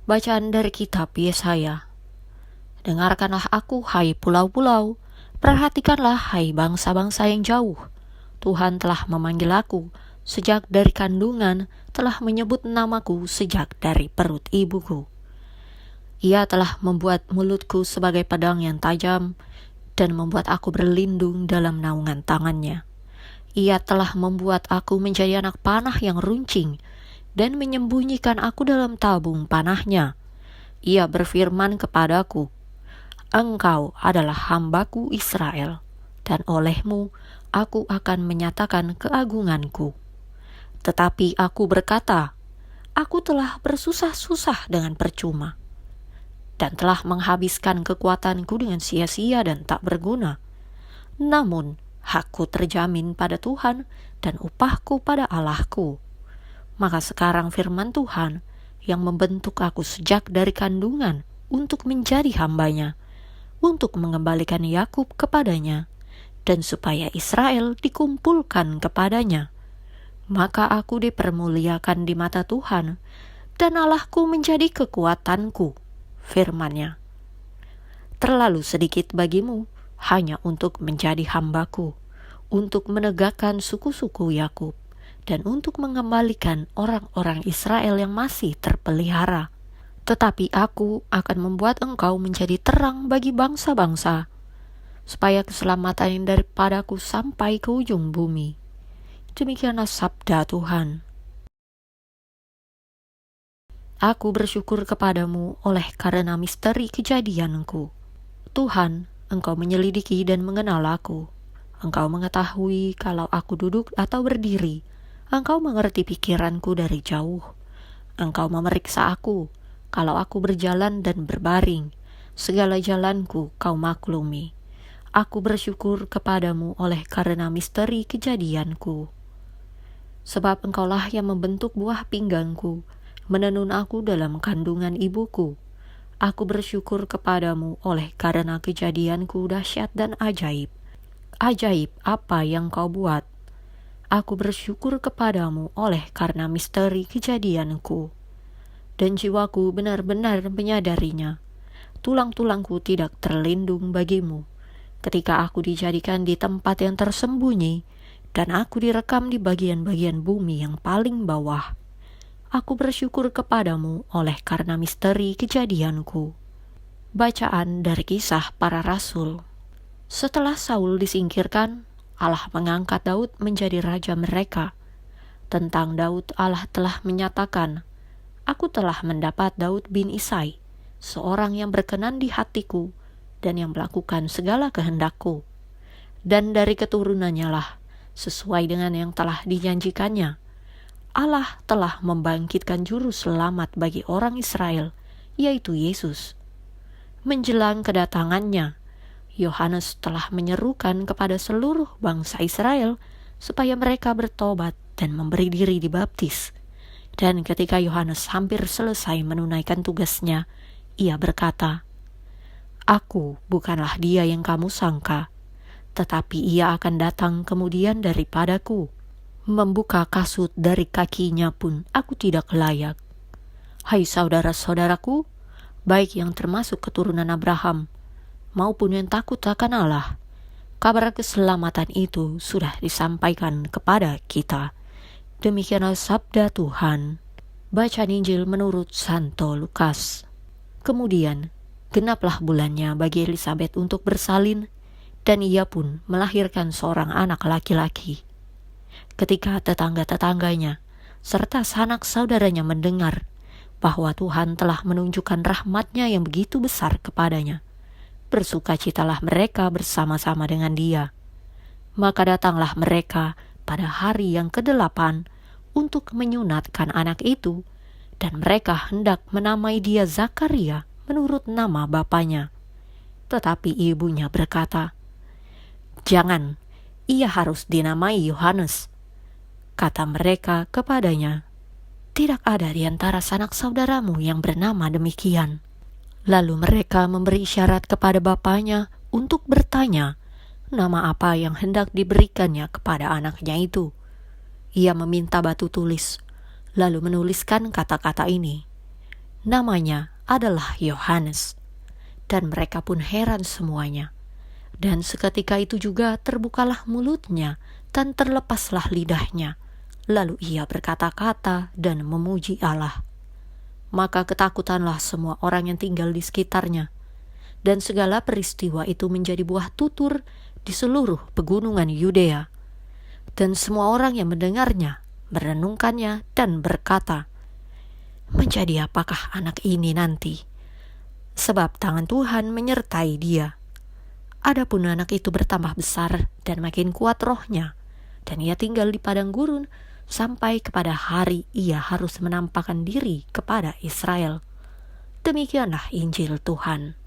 Bacaan dari kitab Yesaya. Dengarkanlah aku, hai pulau-pulau, perhatikanlah, hai bangsa-bangsa yang jauh. Tuhan telah memanggil aku sejak dari kandungan, telah menyebut namaku sejak dari perut ibuku. Ia telah membuat mulutku sebagai pedang yang tajam dan membuat aku berlindung dalam naungan tangannya. Ia telah membuat aku menjadi anak panah yang runcing dan menyembunyikan aku dalam tabung panahnya. Ia berfirman kepadaku, Engkau adalah hambaku Israel, dan olehmu aku akan menyatakan keagunganku. Tetapi aku berkata, aku telah bersusah-susah dengan percuma, dan telah menghabiskan kekuatanku dengan sia-sia dan tak berguna. Namun, hakku terjamin pada Tuhan dan upahku pada Allahku. Maka sekarang firman Tuhan yang membentuk aku sejak dari kandungan untuk menjadi hambanya, untuk mengembalikan Yakub kepadanya, dan supaya Israel dikumpulkan kepadanya. Maka aku dipermuliakan di mata Tuhan, dan Allahku menjadi kekuatanku. Firman-Nya, terlalu sedikit bagimu hanya untuk menjadi hambaku, untuk menegakkan suku-suku Yakub, dan untuk mengembalikan orang-orang Israel yang masih terpelihara. Tetapi aku akan membuat engkau menjadi terang bagi bangsa-bangsa, supaya keselamatan yang daripadaku sampai ke ujung bumi. Demikianlah sabda Tuhan. Aku bersyukur kepadamu oleh karena misteri kejadianku. Tuhan, Engkau menyelidiki dan mengenal aku. Engkau mengetahui kalau aku duduk atau berdiri. Engkau mengerti pikiranku dari jauh. Engkau memeriksa aku, kalau aku berjalan dan berbaring. Segala jalanku kau maklumi. Aku bersyukur kepadamu oleh karena misteri kejadianku. Sebab engkaulah yang membentuk buah pinggangku, menenun aku dalam kandungan ibuku. Aku bersyukur kepadamu oleh karena kejadianku dahsyat dan ajaib. Ajaib apa yang kau buat. Aku bersyukur kepadamu oleh karena misteri kejadianku. Dan jiwaku benar-benar menyadarinya. Tulang-tulangku tidak terlindung bagimu. Ketika aku dijadikan di tempat yang tersembunyi, dan aku direkam di bagian-bagian bumi yang paling bawah. Aku bersyukur kepadamu oleh karena misteri kejadianku. Bacaan dari Kisah Para Rasul. Setelah Saul disingkirkan, Allah mengangkat Daud menjadi raja mereka. Tentang Daud Allah telah menyatakan, Aku telah mendapat Daud bin Isai, seorang yang berkenan di hatiku dan yang melakukan segala kehendakku. Dan dari keturunannya lah, sesuai dengan yang telah dijanjikannya, Allah telah membangkitkan juru selamat bagi orang Israel, yaitu Yesus. Menjelang kedatangannya, Yohanes telah menyerukan kepada seluruh bangsa Israel supaya mereka bertobat dan memberi diri dibaptis. Dan ketika Yohanes hampir selesai menunaikan tugasnya, ia berkata, Aku bukanlah dia yang kamu sangka, tetapi ia akan datang kemudian daripadaku. Membuka kasut dari kakinya pun aku tidak layak. Hai saudara-saudaraku, baik yang termasuk keturunan Abraham, maupun yang takut akan Allah, kabar keselamatan itu sudah disampaikan kepada kita. Demikianlah sabda Tuhan. Bacaan Injil menurut Santo Lukas. Kemudian, genaplah bulannya bagi Elisabet untuk bersalin, dan ia pun melahirkan seorang anak laki-laki. Ketika tetangga-tetangganya serta sanak saudaranya mendengar bahwa Tuhan telah menunjukkan rahmat-Nya yang begitu besar kepadanya, bersukacitalah mereka bersama-sama dengan dia. Maka datanglah mereka pada hari yang ke-8 untuk menyunatkan anak itu, dan mereka hendak menamai dia Zakaria menurut nama bapaknya. Tetapi ibunya berkata, Jangan, ia harus dinamai Yohanes. Kata mereka kepadanya, Tidak ada di antara sanak saudaramu yang bernama demikian. Lalu mereka memberi isyarat kepada bapaknya untuk bertanya nama apa yang hendak diberikannya kepada anaknya itu. Ia meminta batu tulis, lalu menuliskan kata-kata ini, Namanya adalah Yohanes. Dan mereka pun heran semuanya. Dan seketika itu juga terbukalah mulutnya dan terlepaslah lidahnya. Lalu ia berkata-kata dan memuji Allah. Maka ketakutanlah semua orang yang tinggal di sekitarnya. Dan segala peristiwa itu menjadi buah tutur di seluruh pegunungan Yudea. Dan semua orang yang mendengarnya merenungkannya dan berkata, menjadi apakah anak ini nanti? Sebab tangan Tuhan menyertai dia. Adapun anak itu bertambah besar dan makin kuat rohnya, dan ia tinggal di padang gurun sampai kepada hari ia harus menampakkan diri kepada Israel. Demikianlah Injil Tuhan.